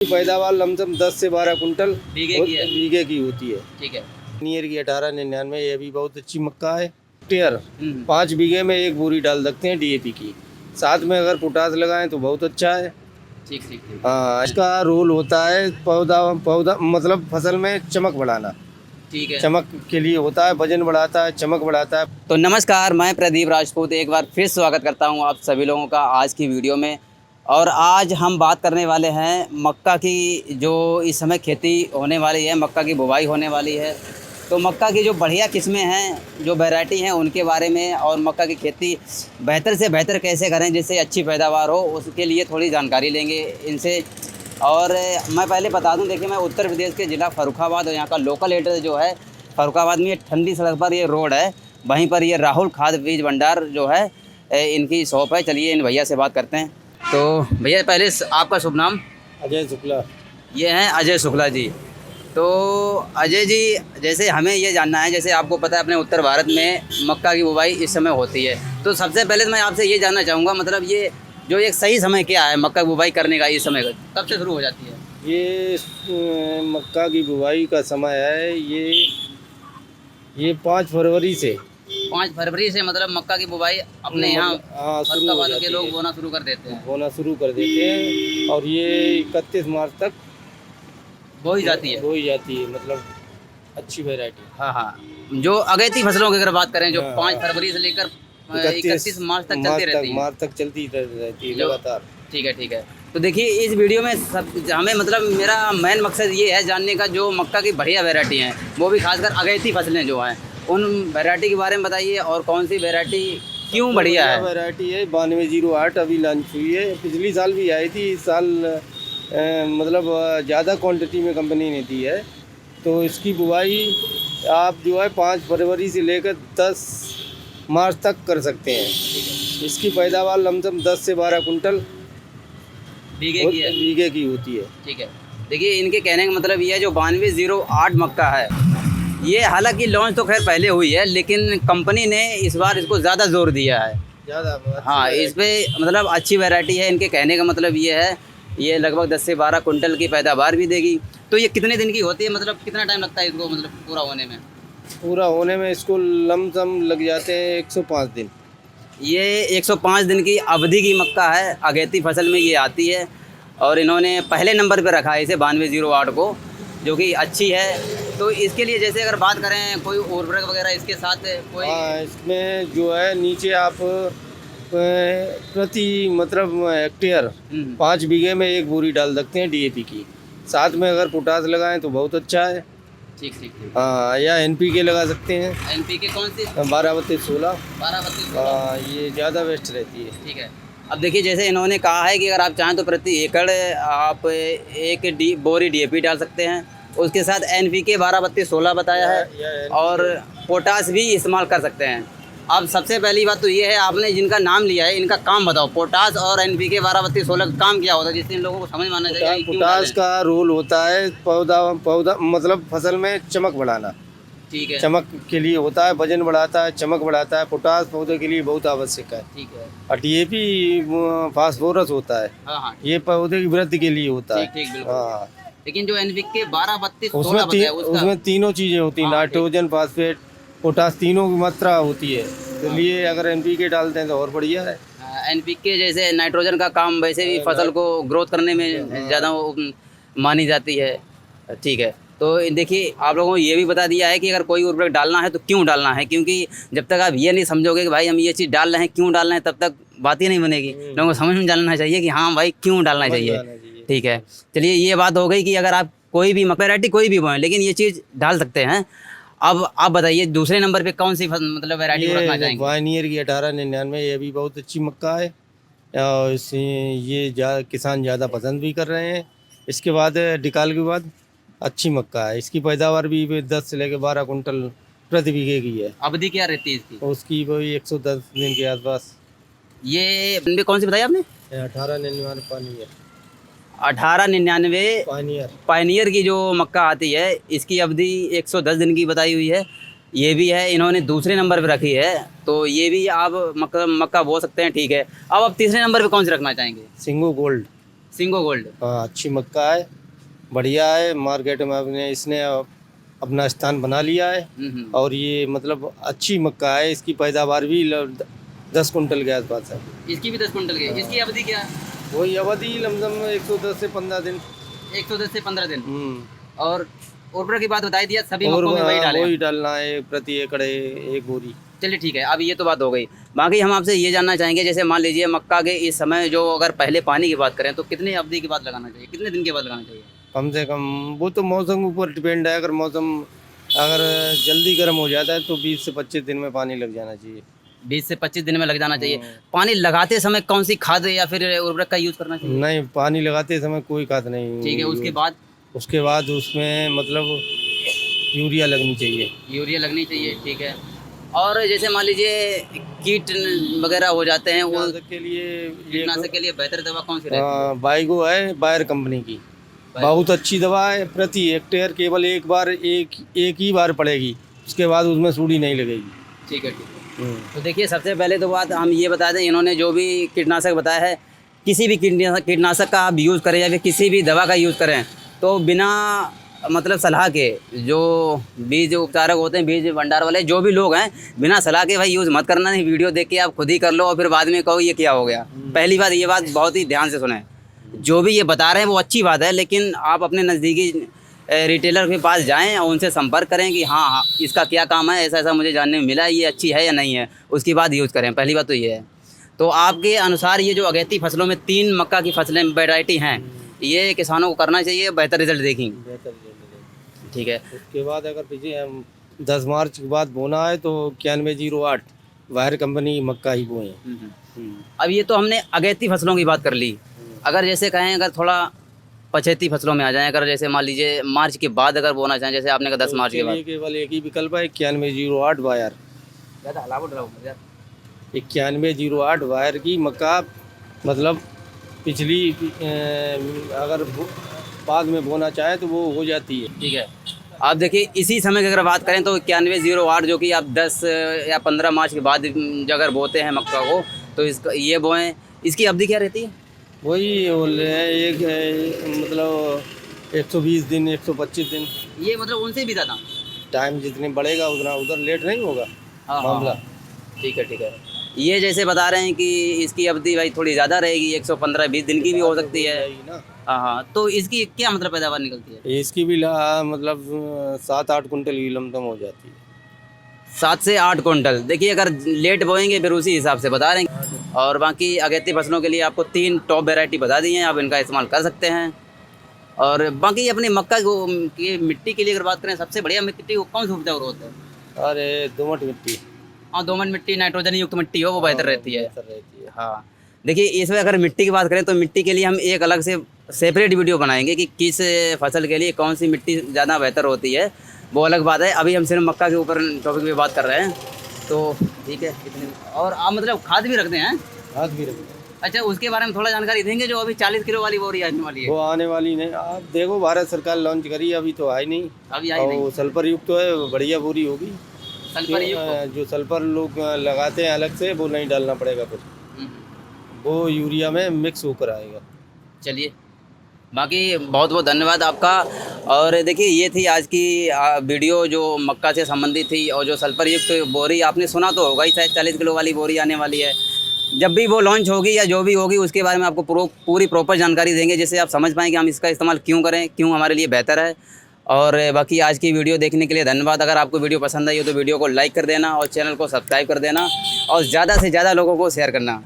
पैदावार लमसम 10 से 12 कुंटल बीघे की होती है। ठीक है। नियर की 1899, ये भी बहुत अच्छी मक्का है। टेयर 5 5 बीघे में 1 बोरी डाल सकते हैं डीएपी की। साथ में अगर पोटास लगाएं तो बहुत अच्छा है। ठीक ठीक ठीक। हाँ, इसका रोल होता है पौधा पौधा मतलब फसल में चमक बढ़ाना। ठीक है। चमक के लिए होता है, वजन बढ़ाता है, चमक बढ़ाता है। तो नमस्कार, मैं प्रदीप राजपूत एक बार फिर स्वागत करता हूं आप सभी लोगों का आज की वीडियो में। और आज हम बात करने वाले हैं मक्का की, जो इस समय खेती होने वाली है, मक्का की बुवाई होने वाली है। तो मक्का की जो बढ़िया किस्में हैं, जो वैरायटी हैं, उनके बारे में, और मक्का की खेती बेहतर से बेहतर कैसे करें जिससे अच्छी पैदावार हो, उसके लिए थोड़ी जानकारी लेंगे इनसे। और मैं पहले बता दूं, देखिए मैं उत्तर प्रदेश के ज़िला फर्रुखाबाद और यहाँ का लोकल एड्रेस जो है फर्रुखाबाद में, ये ठंडी सड़क पर ये रोड है, वहीं पर ये राहुल खाद बीज भंडार जो है इनकी शॉप है। चलिए इन भैया से बात करते हैं। तो भैया पहले आपका शुभ नाम? अजय शुक्ला। ये हैं अजय शुक्ला जी। तो अजय जी, जैसे हमें ये जानना है, जैसे आपको पता है अपने उत्तर भारत में मक्का की बुवाई इस समय होती है, तो सबसे पहले मैं आपसे ये जानना चाहूँगा, मतलब ये जो एक सही समय क्या है मक्का की बुवाई करने का? इस समय कब से शुरू हो जाती है? ये मक्का की बुवाई का समय है, ये 5 फरवरी से। 5 फरवरी से मतलब मक्का की बुवाई अपने यहाँ फर्रुखाबाद के लोग बोना शुरू कर देते हैं। बोना शुरू कर देते हैं और ये 31 मार्च तक बोई जाती है। मतलब अच्छी वैरायटी। हाँ हाँ, जो अगेती फसलों की अगर बात करें, जो 5 फरवरी से लेकर 31 मार्च तक चलती रहती है लगातार। ठीक है ठीक है। तो देखिए इस वीडियो में हमें, मतलब मेरा मेन मकसद ये है जानने का, जो मक्का की बढ़िया वैरायटी हैं, वो भी खासकर अगेती फसलें जो हैं, उन वैरायटी के बारे में बताइए। और कौन सी वैरायटी क्यों बढ़िया है? वैरायटी है 9208, अभी लॉन्च हुई है। पिछली साल भी आई थी, इस साल मतलब ज़्यादा क्वांटिटी में कंपनी ने दी है। तो इसकी बुवाई आप जो है 5 फरवरी से लेकर 10 मार्च तक कर सकते हैं। इसकी पैदावार लमसम 10 से 12 कुंटल बीघे की होती है। ठीक है। देखिए इनके कहने का मतलब ये है, जो 9208 मक्का है, ये हालांकि लॉन्च तो खैर पहले हुई है, लेकिन कंपनी ने इस बार इसको ज़्यादा जोर दिया है। हाँ, इस पर मतलब अच्छी वैरायटी है। इनके कहने का मतलब ये है, ये लगभग 10 से 12 कुंटल की पैदावार भी देगी। तो ये कितने दिन की होती है, मतलब कितना टाइम लगता है इसको मतलब पूरा होने में? पूरा होने में इसको लमसम लग जाते हैं 105 दिन। ये 105 दिन की अवधि की मक्का है, अगेती फसल में ये आती है। और इन्होंने पहले नंबर पर रखा है इसे 9208 को, जो कि अच्छी है। तो इसके लिए जैसे अगर बात करें, कोई उर्वरक वगैरह इसके साथ कोई? हाँ, इसमें जो है नीचे आप प्रति मतलब हेक्टेयर 5 बीघे में 1 बोरी डाल सकते हैं डीएपी की। साथ में अगर पोटास लगाएं तो बहुत अच्छा है। ठीक ठीक ठीक। हाँ, या एनपीके लगा सकते हैं। एनपीके कौन सी? 12/16। 12/16। हाँ, ये ज़्यादा बेस्ट रहती है। ठीक है। अब देखिए जैसे इन्होंने कहा है कि अगर आप चाहें तो प्रति एकड़ आप एक बोरी डीएपी डाल सकते हैं। उसके साथ एनपीके 12/16 बताया है, और पोटास भी इस्तेमाल कर सकते हैं। अब सबसे पहली बात तो ये है, आपने जिनका नाम लिया है इनका काम बताओ। पोटास और एनपीके 12/16 का काम क्या होता है, जिससे इन लोगों को समझ में आना चाहिए? पोटास का रोल होता है पौधा मतलब फसल में चमक बढ़ाना। ठीक है। चमक के लिए होता है, वजन बढ़ाता है, चमक बढ़ाता है। पोटास पौधे के लिए बहुत आवश्यक है। ठीक है। और डीएपी फास्फोरस होता है। हाँ हाँ, ये पौधे की वृद्धि के लिए होता है। ठीक बिल्कुल। हाँ, लेकिन जो एनपीके 12/16 बताया उसमें तीनों चीजें होती हैं, नाइट्रोजन, फास्फेट, पोटास, तीनों की मात्रा होती है। तो लिए अगर एनपीके डालते हैं तो और बढ़िया है। एनपीके जैसे नाइट्रोजन का काम वैसे भी फसल को ग्रोथ करने में ज़्यादा मानी जाती है। ठीक है। तो देखिए आप लोगों को ये भी बता दिया है कि अगर कोई उर्वरक डालना है तो क्यों डालना है, क्योंकि जब तक आप ये नहीं समझोगे कि भाई हम ये चीज़ डाल रहे हैं, क्यों डाल रहे हैं, तब तक बात ही नहीं बनेगी। लोगों को समझ में डालना चाहिए कि हाँ भाई क्यों डालना चाहिए। ठीक है। चलिए ये बात हो गई कि अगर आप कोई भी वैरायटी कोई भी बोएं, लेकिन ये चीज़ डाल सकते हैं। अब आप बताइए दूसरे नंबर पे कौन सी मतलब वैरायटी रखना चाहेंगे? वाइनियर की 1899, ये भी बहुत अच्छी मक्का है और ये किसान ज़्यादा पसंद भी कर रहे हैं। इसके बाद डिकाल के बाद अच्छी मक्का है। इसकी पैदावार भी 10 से लेकर 12 कुंटल प्रति बीघे की है। अवधि क्या रहती है इसकी? उसकी वही 110 दिन के आसपास। ये कौन सी बताई आपने? 1899 पानी है। 1899 पायनियर की जो मक्का आती है, इसकी अवधि 110 दिन की बताई हुई है। ये भी है, इन्होंने दूसरे नंबर पर रखी है। तो ये भी आप मक्का बो सकते हैं। ठीक है। अब आप तीसरे नंबर पे कौन सी रखना चाहेंगे? सिंगो गोल्ड। सिंगो गोल्ड। हाँ, अच्छी मक्का है, बढ़िया है। मार्केट में अपने इसने अपना स्थान बना लिया है। और ये मतलब अच्छी मक्का है, इसकी पैदावार भी 10 कुंटल के आसपास है। इसकी भी 10 कुंटल की है। इसकी अवधि क्या है? वही अवधि लमसम 110 से 15 दिन। 110 से 15 दिन। और उर्वरक की बात बताई दिया, सभी और मक्कों में वही डालें। वही डालना है, प्रति एकड़ 1 बोरी। चलिए ठीक है, अब ये तो बात हो गई। बाकी हम आपसे ये जानना चाहेंगे, जैसे मान लीजिए मक्का के इस समय जो अगर पहले पानी की बात करें तो कितनी अवधि के बाद लगाना चाहिए, कितने दिन के बाद लगाना चाहिए? कम से कम वो तो मौसम के ऊपर डिपेंड है। अगर मौसम अगर जल्दी गर्म हो जाता है तो 20 से 25 दिन में पानी लग जाना चाहिए। 20 से 25 दिन में लग जाना चाहिए। पानी लगाते समय कौन सी खाद या फिर उर्वरक का यूज़ करना चाहिए? नहीं, पानी लगाते समय कोई खाद नहीं। ठीक है, उसके बाद उसमें मतलब यूरिया लगनी चाहिए। यूरिया लगनी चाहिए, ठीक है। और जैसे मान लीजिए कीट वगैरह हो जाते हैं, वो कीटनाशक के लिए बेहतर दवा कौन सी रहती है? बाइगो है, बायर कंपनी की, बहुत अच्छी दवा है। प्रति हेक्टेयर केवल एक ही बार पड़ेगी, उसके बाद उसमें सूढ़ी नहीं लगेगी। ठीक है, ठीक है। तो देखिए, सबसे पहले तो बात हम ये बता दें, इन्होंने जो भी कीटनाशक बताया है, किसी भी कीटनाशक का आप यूज़ करें या फिर किसी भी दवा का यूज़ करें तो बिना मतलब सलाह के, जो बीज उपचारक होते हैं, बीज भंडार वाले जो भी लोग हैं, बिना सलाह के भाई यूज़ मत करना। नहीं, वीडियो देख के आप खुद ही कर लो और फिर बाद में कहो ये क्या हो गया। पहली बात, ये बात बहुत ही ध्यान से सुने। जो भी ये बता रहे हैं वो अच्छी बात है, लेकिन आप अपने नज़दीकी रिटेलर के पास जाएं और उनसे संपर्क करें कि हाँ इसका क्या काम है, ऐसा ऐसा मुझे जानने में मिला, ये अच्छी है या नहीं है, उसके बाद यूज़ करें। पहली बात तो ये है। तो आपके अनुसार ये जो अगेती फसलों में 3 मक्का की फसलें वैरायटी हैं, ये किसानों को करना चाहिए, बेहतर रिजल्ट देखेंगे। ठीक है। उसके बाद अगर पीछे 10 मार्च के बाद बोना है तो 9108 वायर कंपनी की मक्का ही बोए। अब ये तो हमने अगेती फसलों की बात कर ली। अगर जैसे कहें, अगर थोड़ा पछेती फसलों में आ जाएं, अगर जैसे मान लीजिए मार्च के बाद अगर बोना चाहें, जैसे आपने कहा 10 मार्च के बाद, केवल एक ही विकल्प है, 9108 वायर। 9108 वायर की मक्का मतलब पिछली अगर बाद में बोना चाहे तो वो हो जाती है। ठीक है। आप देखिए, इसी समय की अगर बात करें तो 9108 जो कि आप 10 या 15 मार्च के बाद अगर बोते हैं मक्का को, तो इसका ये बोएं, इसकी अवधि क्या रहती है? वही एक मतलब 120 दिन, 125 दिन। ये मतलब उनसे भी ज़्यादा टाइम जितने बढ़ेगा उतना उधर लेट नहीं होगा मामला। ठीक है, ठीक है। ये जैसे बता रहे हैं कि इसकी अवधि भाई थोड़ी ज़्यादा रहेगी, 115-20 दिन की भी हो सकती है। हाँ, तो इसकी क्या मतलब पैदावार निकलती है? इसकी भी मतलब 7-8 कुंटल की लमसम हो जाती है। 7 से 8 कुंटल। देखिए, अगर लेट बोएंगे फिर उसी हिसाब से बता रहे हैं। और बाकी अगेती फसलों के लिए आपको 3 टॉप वेराइटी बता दी हैं, आप इनका इस्तेमाल कर सकते हैं। और बाकी अपनी मक्का की मिट्टी के लिए अगर बात करें, सबसे बढ़िया मिट्टी को कौन सी उपजाऊ होता है? अरे दोमट मिट्टी। हाँ, दोमट मिट्टी, नाइट्रोजन युक्त मिट्टी हो वो बेहतर रहती है। हाँ, देखिए, इसमें अगर मिट्टी की बात करें तो मिट्टी के लिए हम एक अलग से सेपरेट वीडियो बनाएंगे कि किस फसल के लिए कौन सी मिट्टी ज़्यादा बेहतर होती है, वो अलग बात है। अभी हम सिर्फ मक्का के ऊपर टॉपिक पे बात कर रहे हैं, तो ठीक है। और आप मतलब खाद भी रखते हैं? खाद भी रखते हैं। अच्छा, उसके बारे में थोड़ा जानकारी देंगे। जो अभी 40 किलो वाली बोरी आने वाली है, वो आने वाली नहीं। आप देखो, भारत सरकार लॉन्च करी, अभी तो आई नहीं। अभी आई नहीं। सल्फर युक्त तो है, बढ़िया बोरी होगी। सल्फर युक्त जो सल्फर लोग लगाते हैं अलग से, वो नहीं डालना पड़ेगा, फिर वो यूरिया में मिक्स होकर आएगा। चलिए, बाकी बहुत बहुत धन्यवाद आपका। और देखिए, ये थी आज की वीडियो जो मक्का से संबंधित थी। और जो सल्फर युक्त बोरी आपने सुना तो होगा ही, शायद 40 किलो वाली बोरी आने वाली है। जब भी वो लॉन्च होगी या जो भी होगी, उसके बारे में आपको पूरी प्रॉपर जानकारी देंगे, जिससे आप समझ पाएँ कि हम इसका इस्तेमाल क्यों करें, क्यों हमारे लिए बेहतर है। और बाकी आज की वीडियो देखने के लिए धन्यवाद। अगर आपको वीडियो पसंद आई हो तो वीडियो को लाइक कर देना और चैनल को सब्सक्राइब कर देना और ज़्यादा से ज़्यादा लोगों को शेयर करना।